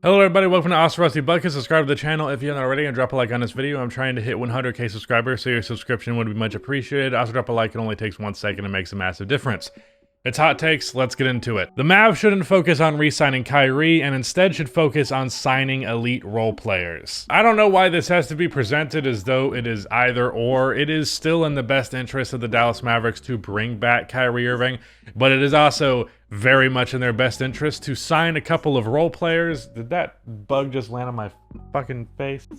Hello everybody, welcome to Awesome Rusty Bucket. Subscribe to the channel if you haven't already and drop a like on this video. I'm trying to hit 100k subscribers, so your subscription would be much appreciated. Also drop a like, it only takes 1 second and makes a massive difference. It's hot takes, let's get into it. The Mavs shouldn't focus on re-signing Kyrie and instead should focus on signing elite role players. I don't know why this has to be presented as though it is either or. It is still in the best interest of the Dallas Mavericks to bring back Kyrie Irving, but it is also very much in their best interest to sign a couple of role players. Did that bug just land on my fucking face?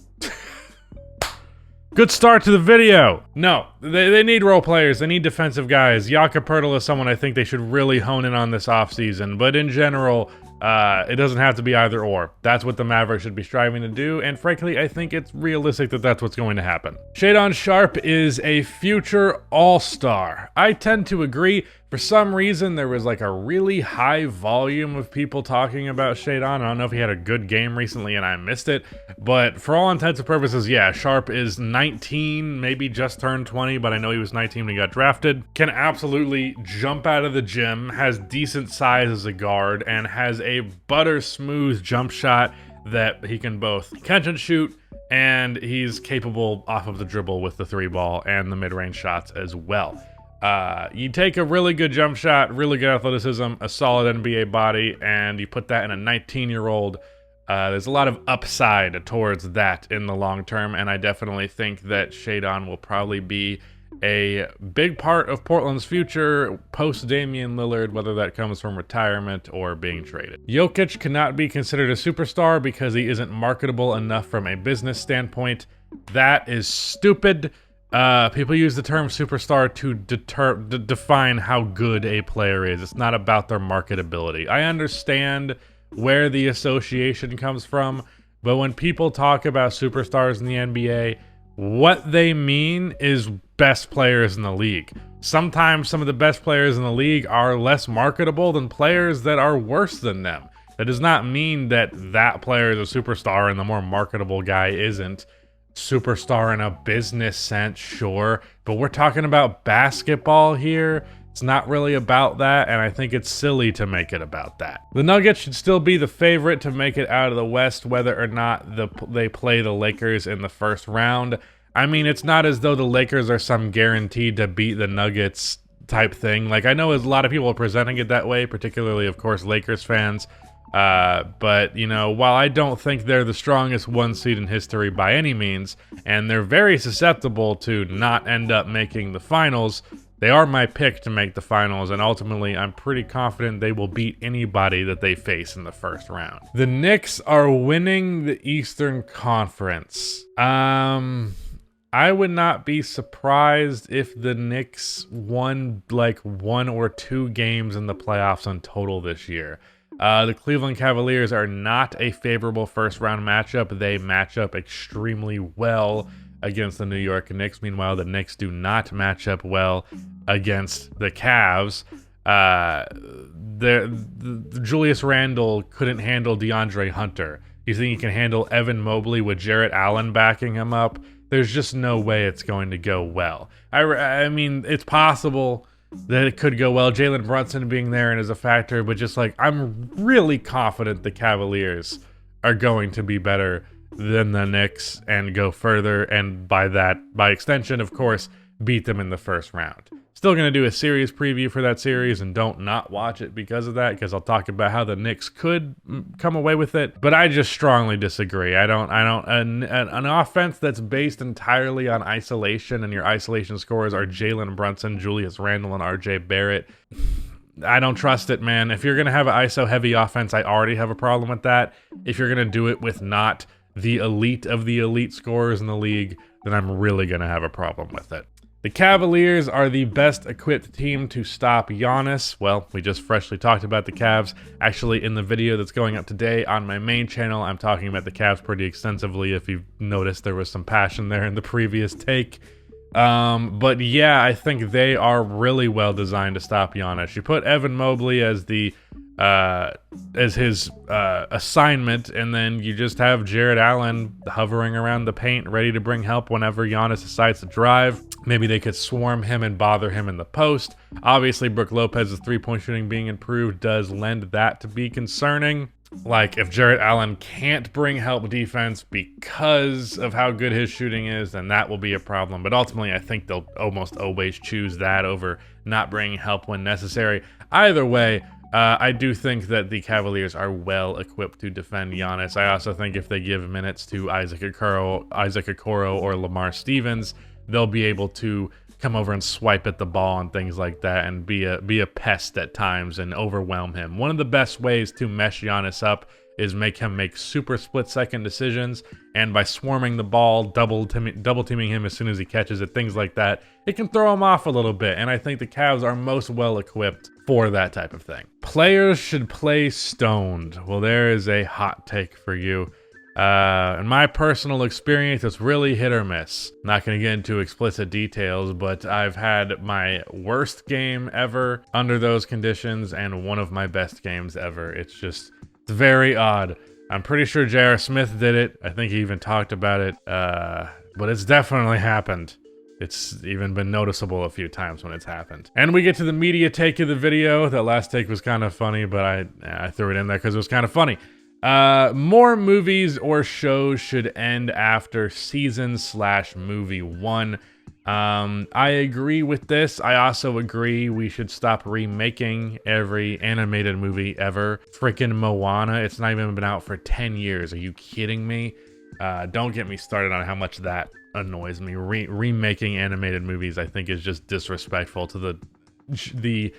Good start to the video. No, they need role players. They need defensive guys. Jakob Poeltl is someone I think they should really hone in on this offseason. But in general, it doesn't have to be either or. That's what the Mavericks should be striving to do. And frankly, I think it's realistic that that's what's going to happen. Shaedon Sharpe is a future all-star. I tend to agree. For some reason, there was like a really high volume of people talking about Shaedon. I don't know if he had a good game recently and I missed it, but for all intents and purposes, yeah, Sharpe is 19, maybe just turned 20, but I know he was 19 when he got drafted. Can absolutely jump out of the gym, has decent size as a guard, and has a butter smooth jump shot that he can both catch and shoot, and he's capable off of the dribble with the 3-ball and the mid-range shots as well. You take a really good jump shot, really good athleticism, a solid NBA body, and you put that in a 19-year-old. There's a lot of upside towards that in the long term, and I definitely think that Shaedon will probably be a big part of Portland's future post-Damian Lillard, whether that comes from retirement or being traded. Jokic cannot be considered a superstar because he isn't marketable enough from a business standpoint. That is stupid. People use the term superstar to define how good a player is. It's not about their marketability. I understand where the association comes from, but when people talk about superstars in the NBA, what they mean is best players in the league. Sometimes some of the best players in the league are less marketable than players that are worse than them. That does not mean that that player is a superstar and the more marketable guy isn't. Superstar in a business sense, sure, but we're talking about basketball here. It's not really about that, and I think it's silly to make it about that. The Nuggets should still be the favorite to make it out of the West, whether or not they play the Lakers in the first round. I mean, it's not as though the Lakers are some guaranteed to beat the Nuggets type thing. Like, I know a lot of people are presenting it that way, particularly, of course, Lakers fans. But, you know, while I don't think they're the strongest one seed in history by any means, and they're very susceptible to not end up making the finals, they are my pick to make the finals, and ultimately I'm pretty confident they will beat anybody that they face in the first round. The Knicks are winning the Eastern Conference. I would not be surprised if the Knicks won like 1 or 2 games in the playoffs in total this year. The Cleveland Cavaliers are not a favorable first-round matchup. They match up extremely well against the New York Knicks. Meanwhile, the Knicks do not match up well against the Cavs. Julius Randle couldn't handle DeAndre Hunter. You think he can handle Evan Mobley with Jarrett Allen backing him up? There's just no way it's going to go well. I mean, it's possible that it could go well. Jalen Brunson being there and is a factor, but just like, I'm really confident the Cavaliers are going to be better than the Knicks and go further, and by extension, of course, beat them in the first round. Still going to do a series preview for that series, and don't not watch it because of that, because I'll talk about how the Knicks could come away with it, but I just strongly disagree. An offense that's based entirely on isolation, and your isolation scorers are Jalen Brunson, Julius Randle, and RJ Barrett. I don't trust it, man. If you're going to have an ISO-heavy offense, I already have a problem with that. If you're going to do it with not the elite of the elite scorers in the league, then I'm really going to have a problem with it. The Cavaliers are the best equipped team to stop Giannis. Well, we just freshly talked about the Cavs. Actually, in the video that's going up today on my main channel, I'm talking about the Cavs pretty extensively. If you've noticed, there was some passion there in the previous take. But yeah, I think they are really well designed to stop Giannis. You put Evan Mobley as his assignment, and then you just have Jarrett Allen hovering around the paint, ready to bring help whenever Giannis decides to drive. Maybe they could swarm him and bother him in the post. Obviously, Brook Lopez's three-point shooting being improved does lend that to be concerning. Like, if Jarrett Allen can't bring help defense because of how good his shooting is, then that will be a problem. But ultimately, I think they'll almost always choose that over not bringing help when necessary. Either way, I do think that the Cavaliers are well equipped to defend Giannis. I also think if they give minutes to Isaac Okoro or Lamar Stevens, they'll be able to come over and swipe at the ball and things like that and be a pest at times and overwhelm him. One of the best ways to mesh Giannis up is make him make super split-second decisions, and by swarming the ball, double teaming him as soon as he catches it, things like that, it can throw him off a little bit, and I think the Cavs are most well-equipped for that type of thing. Players should play stoned. Well, there is a hot take for you. In my personal experience, it's really hit or miss. I'm not going to get into explicit details, but I've had my worst game ever under those conditions and one of my best games ever. It's very odd. I'm pretty sure J.R. Smith did it. I think he even talked about it, but it's definitely happened. It's even been noticeable a few times when it's happened. And we get to the media take of the video. That last take was kind of funny, but I threw it in there because it was kind of funny. More movies or shows should end after season/movie 1. I agree with this. I also agree we should stop remaking every animated movie ever. Freaking Moana, it's not even been out for 10 years. Are you kidding me? Don't get me started on how much that annoys me. Remaking animated movies, I think, is just disrespectful to the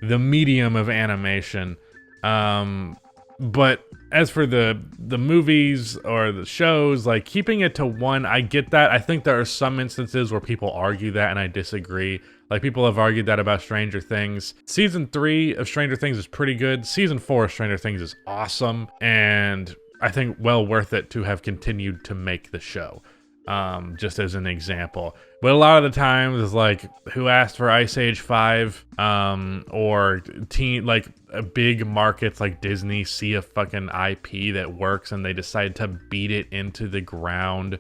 medium of animation. But as for the movies or the shows, like keeping it to one, I get that. I think there are some instances where people argue that, and I disagree. Like, people have argued that about Stranger Things. Season 3 of Stranger Things is pretty good. Season 4 of Stranger Things is awesome, and I think well worth it to have continued to make the show. Just as an example. But a lot of the times it's like, who asked for Ice Age 5? Or big markets like Disney see a fucking IP that works and they decide to beat it into the ground.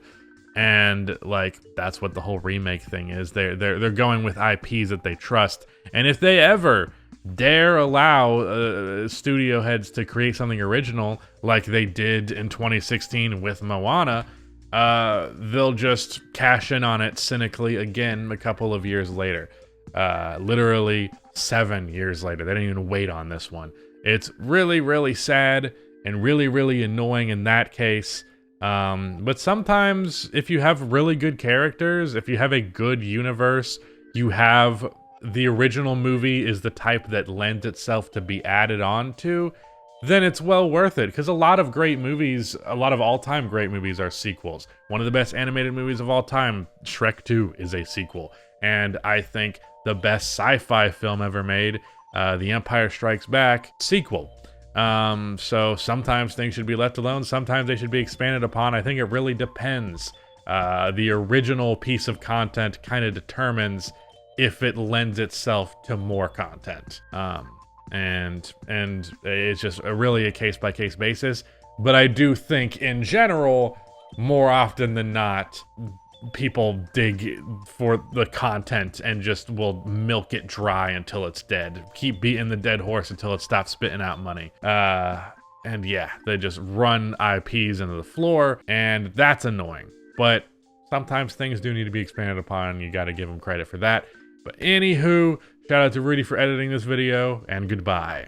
And like, that's what the whole remake thing is. They're going with IPs that they trust. And if they ever dare allow studio heads to create something original like they did in 2016 with Moana, they'll just cash in on it cynically again a couple of years later. Literally 7 years later. They didn't even wait on this one. It's really, really sad and really, really annoying in that case. But sometimes if you have really good characters, if you have a good universe, you have the original movie is the type that lends itself to be added on to, then it's well worth it. Because a lot of great movies, a lot of all-time great movies are sequels. One of the best animated movies of all time, Shrek 2, is a sequel. And I think the best sci-fi film ever made, The Empire Strikes Back, sequel. So sometimes things should be left alone, sometimes they should be expanded upon. I think it really depends. The original piece of content kind of determines if it lends itself to more content. And it's just really a case-by-case basis. But I do think, in general, more often than not, people dig for the content and just will milk it dry until it's dead. Keep beating the dead horse until it stops spitting out money. And yeah, they just run IPs into the floor, and that's annoying. But sometimes things do need to be expanded upon, and you gotta give them credit for that. But anywho, shout out to Rudy for editing this video, and goodbye.